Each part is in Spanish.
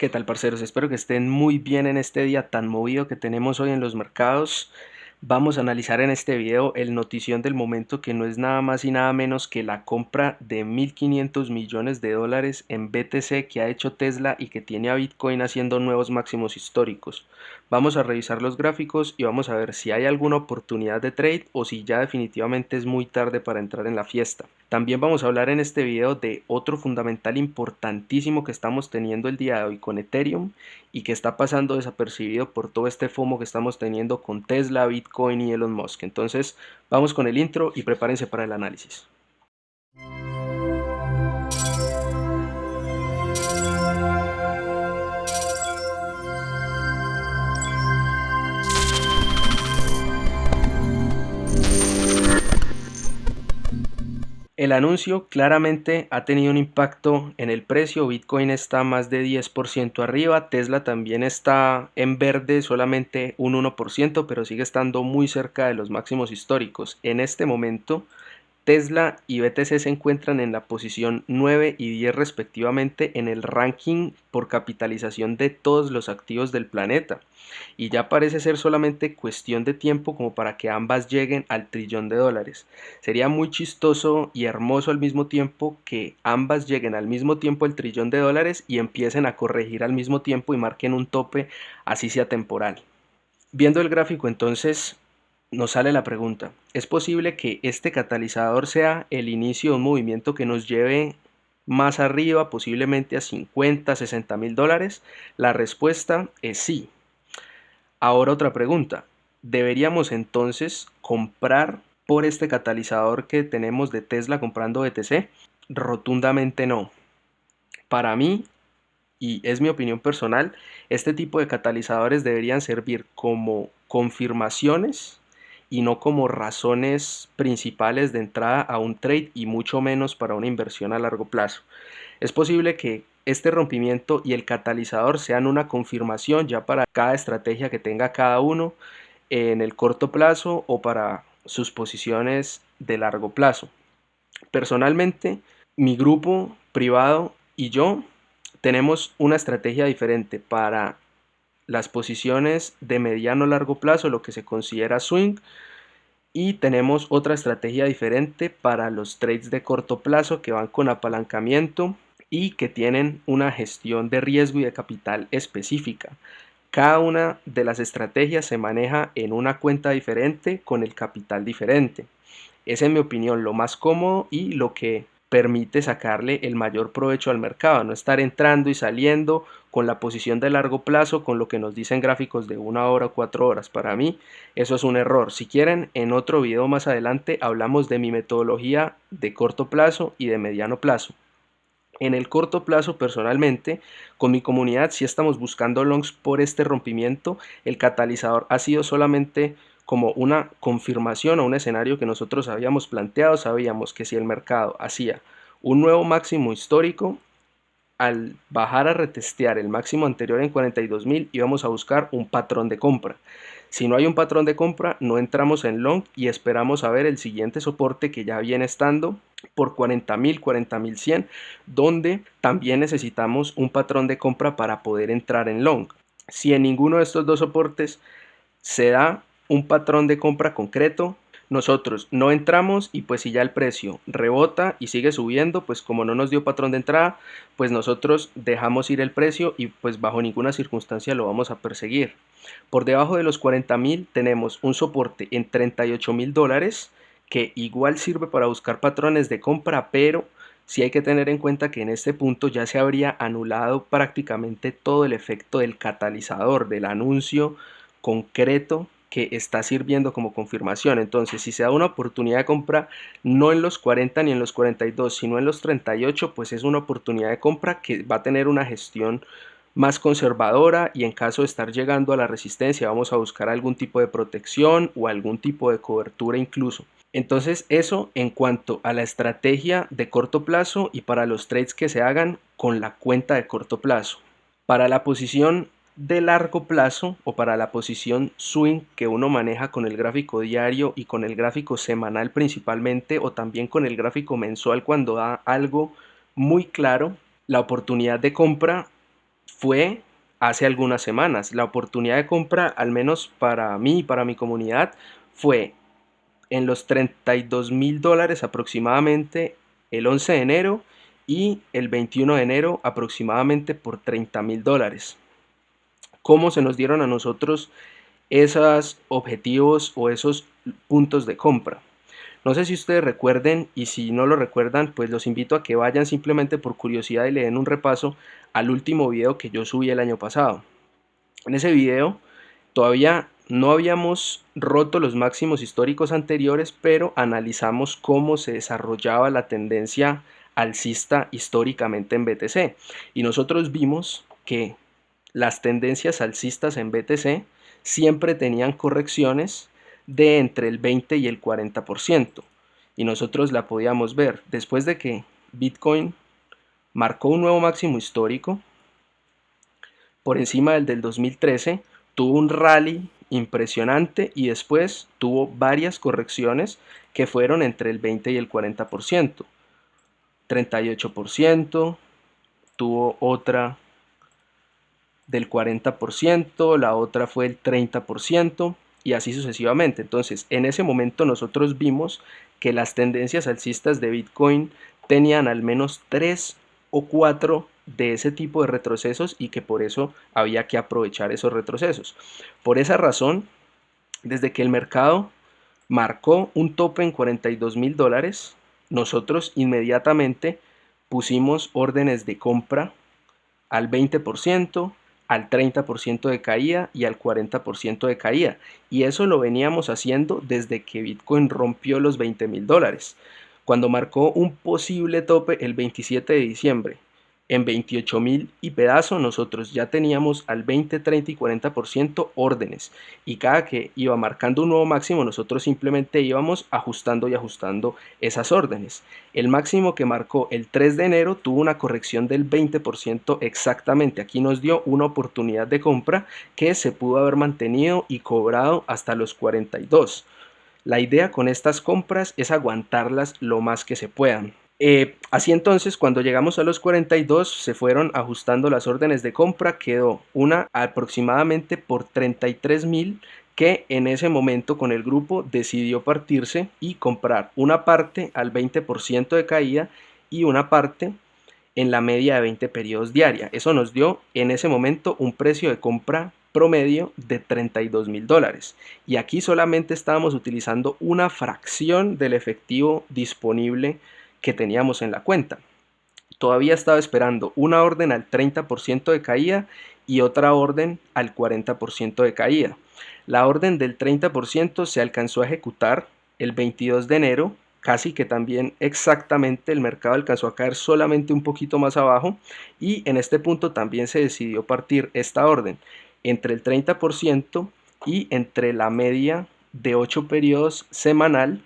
¿Qué tal, parceros? Espero que estén muy bien en este día tan movido que tenemos hoy en los mercados. Vamos a analizar en este video el notición del momento, que no es nada más y nada menos que la compra de 1.500 millones de dólares en BTC que ha hecho Tesla y que tiene a Bitcoin haciendo nuevos máximos históricos. Vamos a revisar los gráficos y vamos a ver si hay alguna oportunidad de trade o si ya definitivamente es muy tarde para entrar en la fiesta. También vamos a hablar en este video de otro fundamental importantísimo que estamos teniendo el día de hoy con Ethereum y que está pasando desapercibido por todo este FOMO que estamos teniendo con Tesla, Bitcoin y Elon Musk. Entonces, vamos con el intro y prepárense para el análisis. El anuncio claramente ha tenido un impacto en el precio. Bitcoin está más de 10% arriba, Tesla también está en verde, solamente un 1%, pero sigue estando muy cerca de los máximos históricos. En este momento, Tesla y BTC se encuentran en la posición 9 y 10 respectivamente en el ranking por capitalización de todos los activos del planeta. Y ya parece ser solamente cuestión de tiempo como para que ambas lleguen al trillón de dólares. Sería muy chistoso y hermoso al mismo tiempo que ambas lleguen al mismo tiempo al trillón de dólares y empiecen a corregir al mismo tiempo y marquen un tope, así sea temporal. Viendo el gráfico, entonces nos sale la pregunta: ¿es posible que este catalizador sea el inicio de un movimiento que nos lleve más arriba, posiblemente a 50, 60 mil dólares? La respuesta es sí. Ahora otra pregunta: ¿deberíamos entonces comprar por este catalizador que tenemos de Tesla comprando BTC? Rotundamente no. Para mí, y es mi opinión personal, este tipo de catalizadores deberían servir como confirmaciones y no como razones principales de entrada a un trade, y mucho menos para una inversión a largo plazo. Es posible que este rompimiento y el catalizador sean una confirmación ya para cada estrategia que tenga cada uno en el corto plazo o para sus posiciones de largo plazo. Personalmente, mi grupo privado y yo tenemos una estrategia diferente para las posiciones de mediano a largo plazo, lo que se considera swing, y tenemos otra estrategia diferente para los trades de corto plazo que van con apalancamiento y que tienen una gestión de riesgo y de capital específica. Cada una de las estrategias se maneja en una cuenta diferente con el capital diferente. Es, en mi opinión, lo más cómodo y lo que permite sacarle el mayor provecho al mercado, no estar entrando y saliendo con la posición de largo plazo, con lo que nos dicen gráficos de 1 hora o 4 horas. Para mí eso es un error. Si quieren, en otro video más adelante hablamos de mi metodología de corto plazo y de mediano plazo. En el corto plazo, personalmente, con mi comunidad sí estamos buscando longs por este rompimiento. El catalizador ha sido solamente como una confirmación a un escenario que nosotros habíamos planteado. Sabíamos que si el mercado hacía un nuevo máximo histórico, al bajar a retestear el máximo anterior en 42.000, íbamos a buscar un patrón de compra. Si no hay un patrón de compra, no entramos en long y esperamos a ver el siguiente soporte, que ya viene estando por 40.000, 40.100, donde también necesitamos un patrón de compra para poder entrar en long. Si en ninguno de estos dos soportes se da un patrón de compra concreto, nosotros no entramos, y pues si ya el precio rebota y sigue subiendo, pues como no nos dio patrón de entrada, pues nosotros dejamos ir el precio y pues bajo ninguna circunstancia lo vamos a perseguir. Por debajo de los 40.000 tenemos un soporte en 38.000 dólares, que igual sirve para buscar patrones de compra, pero sí hay que tener en cuenta que en este punto ya se habría anulado prácticamente todo el efecto del catalizador, del anuncio concreto que está sirviendo como confirmación. Entonces, si se da una oportunidad de compra no en los 40 ni en los 42, sino en los 38, pues es una oportunidad de compra que va a tener una gestión más conservadora, y en caso de estar llegando a la resistencia vamos a buscar algún tipo de protección o algún tipo de cobertura incluso. Entonces, eso en cuanto a la estrategia de corto plazo y para los trades que se hagan con la cuenta de corto plazo. Para la posición de largo plazo o para la posición swing que uno maneja con el gráfico diario y con el gráfico semanal principalmente, o también con el gráfico mensual cuando da algo muy claro, la oportunidad de compra fue hace algunas semanas. La oportunidad de compra, al menos para mí y para mi comunidad, fue en los $32.000 aproximadamente el 11 de enero y el 21 de enero aproximadamente por $30.000. ¿Cómo se nos dieron a nosotros esos objetivos o esos puntos de compra? No sé si ustedes recuerden, y si no lo recuerdan, pues los invito a que vayan simplemente por curiosidad y le den un repaso al último video que yo subí el año pasado. En ese video todavía no habíamos roto los máximos históricos anteriores, pero analizamos cómo se desarrollaba la tendencia alcista históricamente en BTC. Y nosotros vimos que las tendencias alcistas en BTC siempre tenían correcciones de entre el 20 y el 40%. Y nosotros la podíamos ver después de que Bitcoin marcó un nuevo máximo histórico por encima del 2013, tuvo un rally impresionante y después tuvo varias correcciones que fueron entre el 20 y el 40%, 38%, tuvo otra del 40%, la otra fue el 30% y así sucesivamente. Entonces, en ese momento nosotros vimos que las tendencias alcistas de Bitcoin tenían al menos 3 o 4 de ese tipo de retrocesos y que por eso había que aprovechar esos retrocesos. Por esa razón, desde que el mercado marcó un tope en $42.000, nosotros inmediatamente pusimos órdenes de compra al 20%, al 30% de caída y al 40% de caída. Y eso lo veníamos haciendo desde que Bitcoin rompió los $20.000. Cuando marcó un posible tope el 27 de diciembre en 28.000 y pedazo, nosotros ya teníamos al 20, 30 y 40% órdenes. Y cada que iba marcando un nuevo máximo, nosotros simplemente íbamos ajustando y ajustando esas órdenes. El máximo que marcó el 3 de enero tuvo una corrección del 20% exactamente. Aquí nos dio una oportunidad de compra que se pudo haber mantenido y cobrado hasta los 42. La idea con estas compras es aguantarlas lo más que se puedan. Así entonces, cuando llegamos a los 42, se fueron ajustando las órdenes de compra, quedó una aproximadamente por 33.000 que en ese momento con el grupo decidió partirse y comprar una parte al 20% de caída y una parte en la media de 20 periodos diaria. Eso nos dio en ese momento un precio de compra promedio de $32.000. Y aquí solamente estábamos utilizando una fracción del efectivo disponible que teníamos en la cuenta. Todavía estaba esperando una orden al 30% de caída y otra orden al 40% de caída. La orden del 30% se alcanzó a ejecutar el 22 de enero, casi que también exactamente el mercado alcanzó a caer solamente un poquito más abajo y en este punto también se decidió partir esta orden entre el 30% y entre la media de 8 periodos semanal,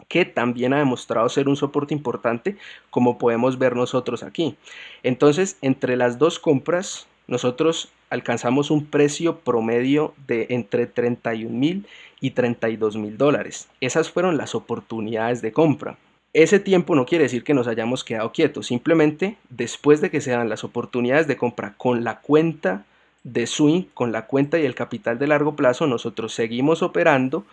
que también ha demostrado ser un soporte importante, como podemos ver nosotros aquí. Entonces, entre las dos compras, nosotros alcanzamos un precio promedio de entre 31.000 y $32.000. Esas fueron las oportunidades de compra. Ese tiempo no quiere decir que nos hayamos quedado quietos, simplemente después de que se dan las oportunidades de compra con la cuenta de swing, con la cuenta y el capital de largo plazo, nosotros seguimos operando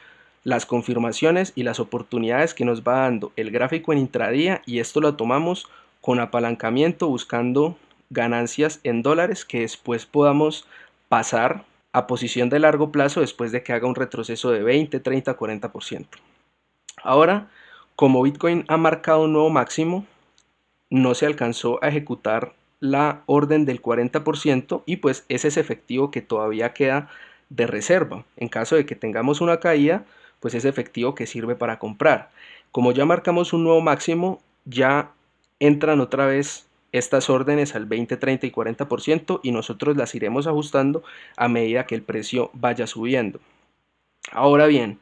las confirmaciones y las oportunidades que nos va dando el gráfico en intradía, y esto lo tomamos con apalancamiento buscando ganancias en dólares que después podamos pasar a posición de largo plazo después de que haga un retroceso de 20, 30, 40%. Ahora, como Bitcoin ha marcado un nuevo máximo, no se alcanzó a ejecutar la orden del 40% y pues ese es efectivo que todavía queda de reserva. En caso de que tengamos una caída, pues es efectivo que sirve para comprar. Como ya marcamos un nuevo máximo, ya entran otra vez estas órdenes al 20, 30 y 40% y nosotros las iremos ajustando a medida que el precio vaya subiendo. Ahora bien,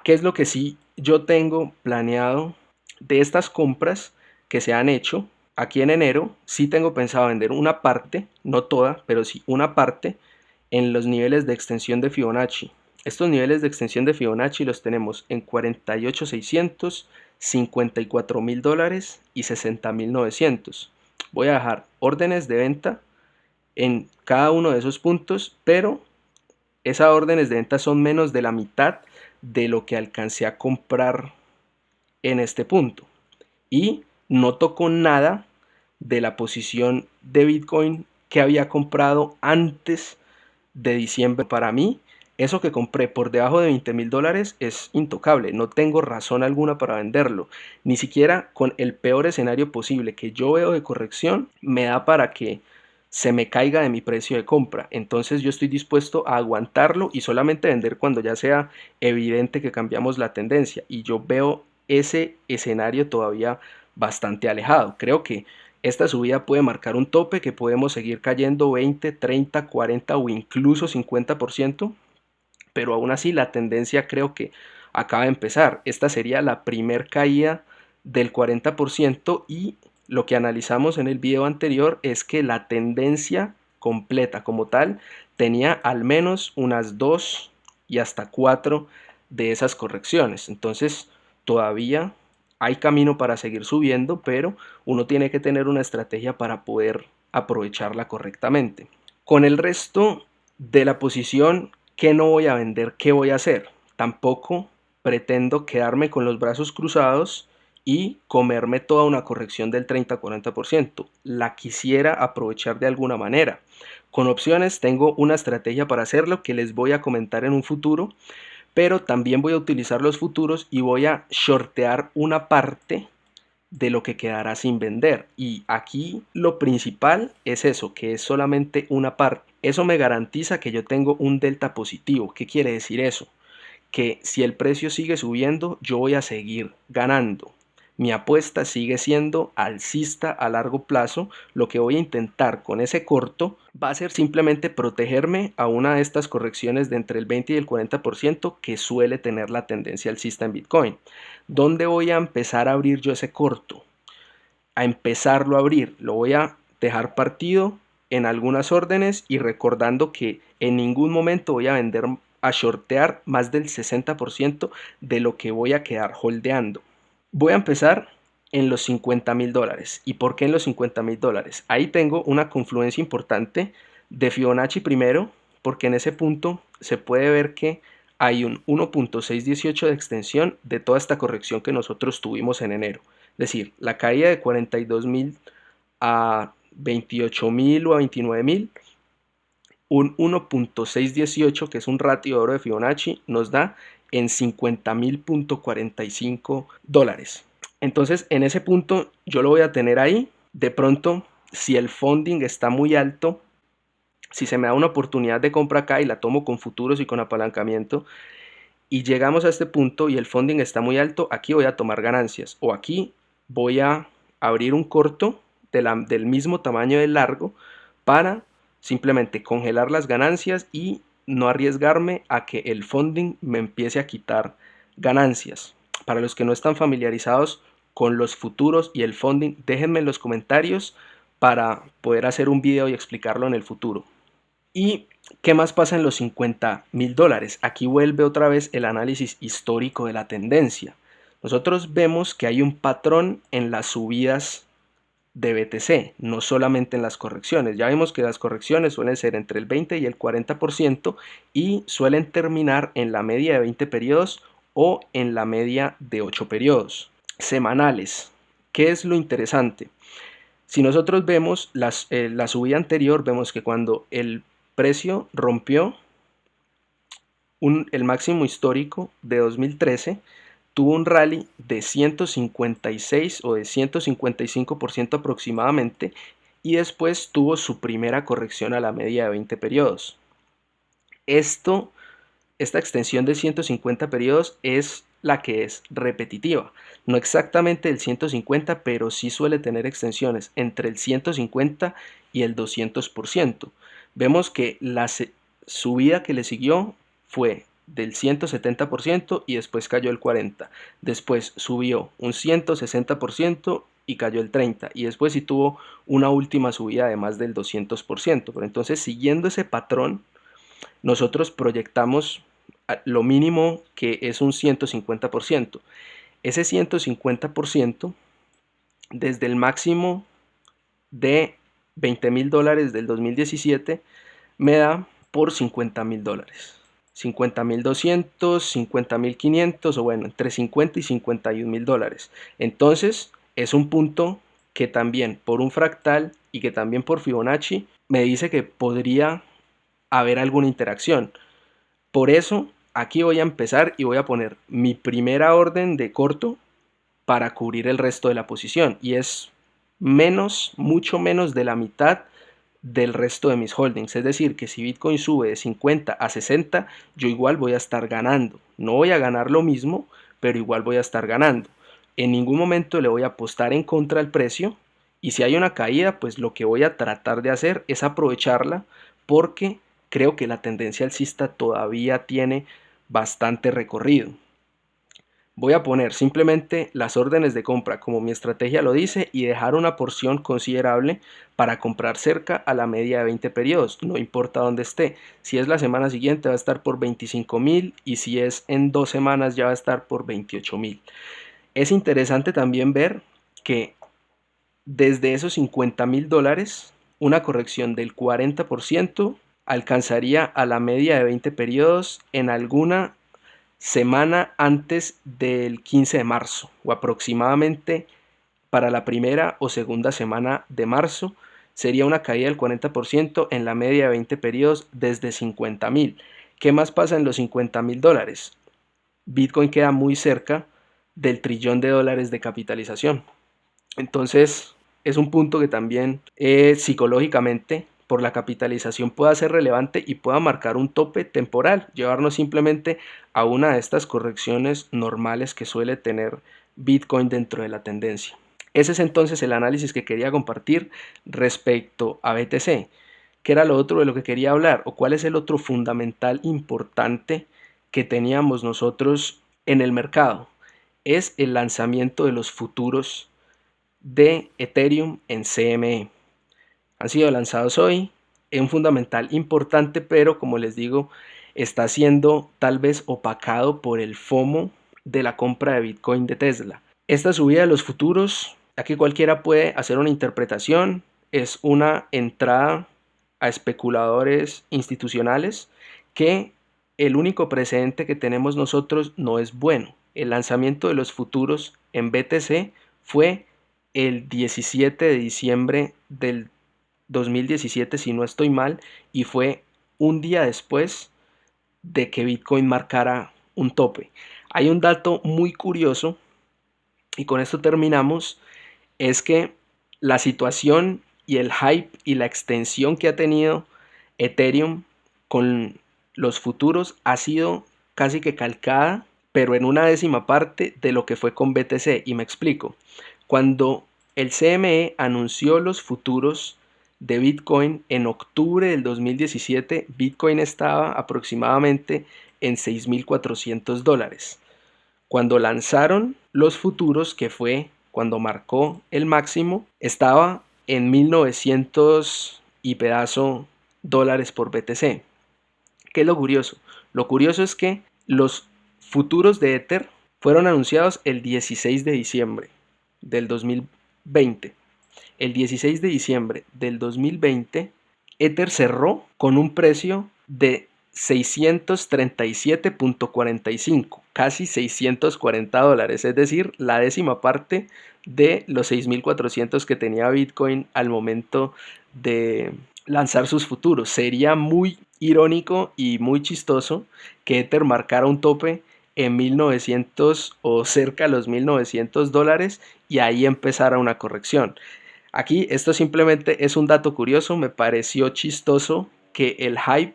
¿qué es lo que sí yo tengo planeado de estas compras que se han hecho? Aquí en enero sí tengo pensado vender una parte, no toda, pero sí una parte en los niveles de extensión de Fibonacci. Estos niveles de extensión de Fibonacci los tenemos en 48.600, $54.000 y 60.900. Voy a dejar órdenes de venta en cada uno de esos puntos, pero esas órdenes de venta son menos de la mitad de lo que alcancé a comprar en este punto. Y no tocó nada de la posición de Bitcoin que había comprado antes de diciembre. Para mí, eso que compré por debajo de 20.000 dólares es intocable. No tengo razón alguna para venderlo. Ni siquiera con el peor escenario posible que yo veo de corrección me da para que se me caiga de mi precio de compra. Entonces yo estoy dispuesto a aguantarlo y solamente vender cuando ya sea evidente que cambiamos la tendencia. Y yo veo ese escenario todavía bastante alejado. Creo que esta subida puede marcar un tope, que podemos seguir cayendo 20, 30, 40 o incluso 50%, pero aún así la tendencia creo que acaba de empezar. Esta sería la primer caída del 40% y lo que analizamos en el video anterior es que la tendencia completa como tal tenía al menos unas 2 y hasta 4 de esas correcciones. Entonces todavía hay camino para seguir subiendo, pero uno tiene que tener una estrategia para poder aprovecharla correctamente. Con el resto de la posición, ¿qué no voy a vender? ¿Qué voy a hacer? Tampoco pretendo quedarme con los brazos cruzados y comerme toda una corrección del 30-40%. La quisiera aprovechar de alguna manera. Con opciones tengo una estrategia para hacerlo que les voy a comentar en un futuro, pero también voy a utilizar los futuros y voy a shortear una parte de lo que quedará sin vender. Y aquí lo principal es eso, que es solamente una parte. Eso me garantiza que yo tengo un delta positivo. ¿Qué quiere decir eso? Que si el precio sigue subiendo, yo voy a seguir ganando. Mi apuesta sigue siendo alcista a largo plazo. Lo que voy a intentar con ese corto va a ser simplemente protegerme a una de estas correcciones de entre el 20 y el 40% que suele tener la tendencia alcista en Bitcoin. ¿Dónde voy a empezar a abrir yo ese corto? A empezarlo a abrir. Lo voy a dejar partido en algunas órdenes y recordando que en ningún momento voy a vender, a shortear más del 60% de lo que voy a quedar holdeando. Voy a empezar en los 50.000 dólares. ¿Y por qué en los 50.000 dólares? Ahí tengo una confluencia importante de Fibonacci primero, porque en ese punto se puede ver que hay un 1.618 de extensión de toda esta corrección que nosotros tuvimos en enero. Es decir, la caída de 42.000 a 28.000 o a 29.000, un 1.618 que es un ratio de oro de Fibonacci nos da en 50.000.45 dólares. Entonces en ese punto yo lo voy a tener ahí. De pronto, si el funding está muy alto, si se me da una oportunidad de compra acá y la tomo con futuros y con apalancamiento y llegamos a este punto y el funding está muy alto, aquí voy a tomar ganancias o aquí voy a abrir un corto del mismo tamaño del largo para simplemente congelar las ganancias y no arriesgarme a que el funding me empiece a quitar ganancias. Para los que no están familiarizados con los futuros y el funding, déjenme en los comentarios para poder hacer un video y explicarlo en el futuro. ¿Y qué más pasa en los 50.000 dólares? Aquí vuelve otra vez el análisis histórico de la tendencia. Nosotros vemos que hay un patrón en las subidas de BTC, no solamente en las correcciones. Ya vimos que las correcciones suelen ser entre el 20 y el 40% y suelen terminar en la media de 20 periodos o en la media de 8 periodos. Semanales. ¿Qué es lo interesante? Si nosotros vemos la subida anterior, vemos que cuando el precio rompió el máximo histórico de 2013, tuvo un rally de 156 o de 155% aproximadamente y después tuvo su primera corrección a la media de 20 periodos. Esta extensión de 150 periodos es la que es repetitiva, no exactamente el 150, pero sí suele tener extensiones entre el 150 y el 200%. Vemos que la subida que le siguió fue del 170% y después cayó el 40%, después subió un 160% y cayó el 30%, y después sí tuvo una última subida de más del 200%. Pero entonces, siguiendo ese patrón, nosotros proyectamos lo mínimo, que es un 150%. Ese 150% desde el máximo de $20.000 del 2017 me da por $50.000. 50.200, 50.500 o bueno, entre 50 y $51.000. Entonces es un punto que también por un fractal y que también por Fibonacci me dice que podría haber alguna interacción. Por eso aquí voy a empezar y voy a poner mi primera orden de corto para cubrir el resto de la posición y es menos, mucho menos de la mitad del resto de mis holdings. Es decir, que si Bitcoin sube de 50 a 60, yo igual voy a estar ganando. No voy a ganar lo mismo, pero igual voy a estar ganando. En ningún momento le voy a apostar en contra del precio y si hay una caída, pues lo que voy a tratar de hacer es aprovecharla porque creo que la tendencia alcista todavía tiene bastante recorrido. Voy a poner simplemente las órdenes de compra como mi estrategia lo dice y dejar una porción considerable para comprar cerca a la media de 20 periodos, no importa dónde esté. Si es la semana siguiente va a estar por 25.000 y si es en 2 semanas ya va a estar por 28.000. Es interesante también ver que desde esos $50.000 una corrección del 40% alcanzaría a la media de 20 periodos en alguna semana antes del 15 de marzo o aproximadamente para la primera o segunda semana de marzo sería una caída del 40% en la media de 20 periodos desde 50.000. ¿Qué más pasa en los $50.000? Bitcoin queda muy cerca del trillón de dólares de capitalización. Entonces es un punto que también psicológicamente por la capitalización pueda ser relevante y pueda marcar un tope temporal, llevarnos simplemente a una de estas correcciones normales que suele tener Bitcoin dentro de la tendencia. Ese es entonces el análisis que quería compartir respecto a BTC. ¿Qué era lo otro de lo que quería hablar? ¿O cuál es el otro fundamental importante que teníamos nosotros en el mercado? Es el lanzamiento de los futuros de Ethereum en CME. Han sido lanzados hoy, es un fundamental importante, pero como les digo, está siendo tal vez opacado por el FOMO de la compra de Bitcoin de Tesla. Esta subida de los futuros, aquí cualquiera puede hacer una interpretación, es una entrada a especuladores institucionales que el único precedente que tenemos nosotros no es bueno. El lanzamiento de los futuros en BTC fue el 17 de diciembre del 2017, si no estoy mal, y fue un día después de que Bitcoin marcara un tope. Hay un dato muy curioso, y con esto terminamos, es que la situación y el hype y la extensión que ha tenido Ethereum con los futuros ha sido casi que calcada, pero en una décima parte de lo que fue con BTC. Y me explico. Cuando el CME anunció los futuros de Bitcoin en octubre del 2017, Bitcoin estaba aproximadamente en $6.400. Cuando lanzaron los futuros, que fue cuando marcó el máximo, estaba en 1.900 y pedazo dólares por BTC. ¿Qué es lo curioso? Lo curioso es que los futuros de Ether fueron anunciados el 16 de diciembre del 2020. El 16 de diciembre del 2020, Ether cerró con un precio de $637.45, casi $640, es decir, la décima parte de los 6.400 que tenía Bitcoin al momento de lanzar sus futuros. Sería muy irónico y muy chistoso que Ether marcara un tope en 1.900 o cerca de los $1.900 y ahí empezara una corrección. Aquí esto simplemente es un dato curioso, me pareció chistoso que el hype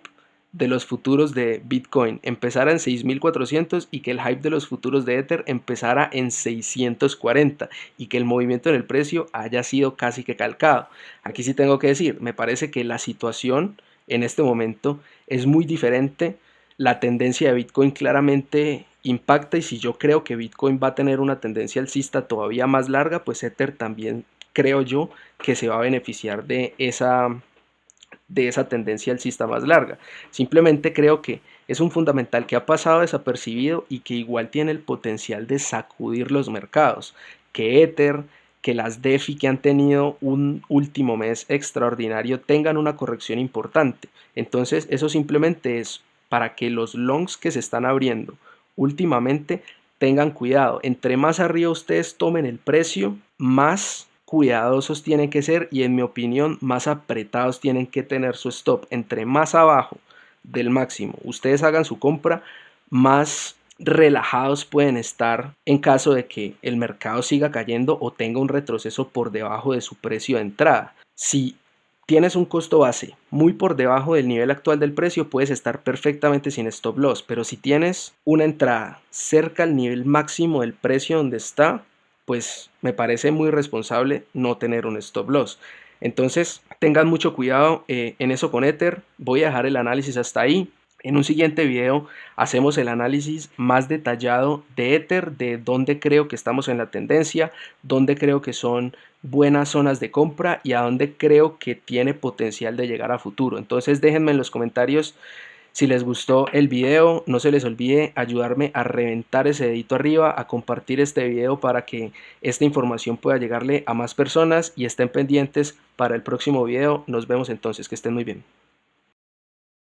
de los futuros de Bitcoin empezara en 6.400 y que el hype de los futuros de Ether empezara en 640 y que el movimiento en el precio haya sido casi que calcado. Aquí sí tengo que decir, me parece que la situación en este momento es muy diferente, la tendencia de Bitcoin claramente impacta y si yo creo que Bitcoin va a tener una tendencia alcista todavía más larga, pues Ether también creo yo que se va a beneficiar de esa tendencia alcista más larga. Simplemente creo que es un fundamental que ha pasado desapercibido y que igual tiene el potencial de sacudir los mercados, que Ether, que las DeFi que han tenido un último mes extraordinario tengan una corrección importante. Entonces eso simplemente es para que los longs que se están abriendo últimamente tengan cuidado. Entre más arriba ustedes tomen el precio, más cuidadosos tienen que ser y en mi opinión más apretados tienen que tener su stop. Entre más abajo del máximo ustedes hagan su compra, más relajados pueden estar en caso de que el mercado siga cayendo o tenga un retroceso por debajo de su precio de entrada. Si tienes un costo base muy por debajo del nivel actual del precio, puedes estar perfectamente sin stop loss, pero si tienes una entrada cerca al nivel máximo del precio donde está, pues me parece muy responsable no tener un stop loss. Entonces tengan mucho cuidado en eso con Ether. Voy a dejar el análisis hasta ahí. En un siguiente video hacemos el análisis más detallado de Ether, de dónde creo que estamos en la tendencia, dónde creo que son buenas zonas de compra y a dónde creo que tiene potencial de llegar a futuro. Entonces déjenme en los comentarios si les gustó el video. No se les olvide ayudarme a reventar ese dedito arriba, a compartir este video para que esta información pueda llegarle a más personas y estén pendientes para el próximo video. Nos vemos entonces, que estén muy bien.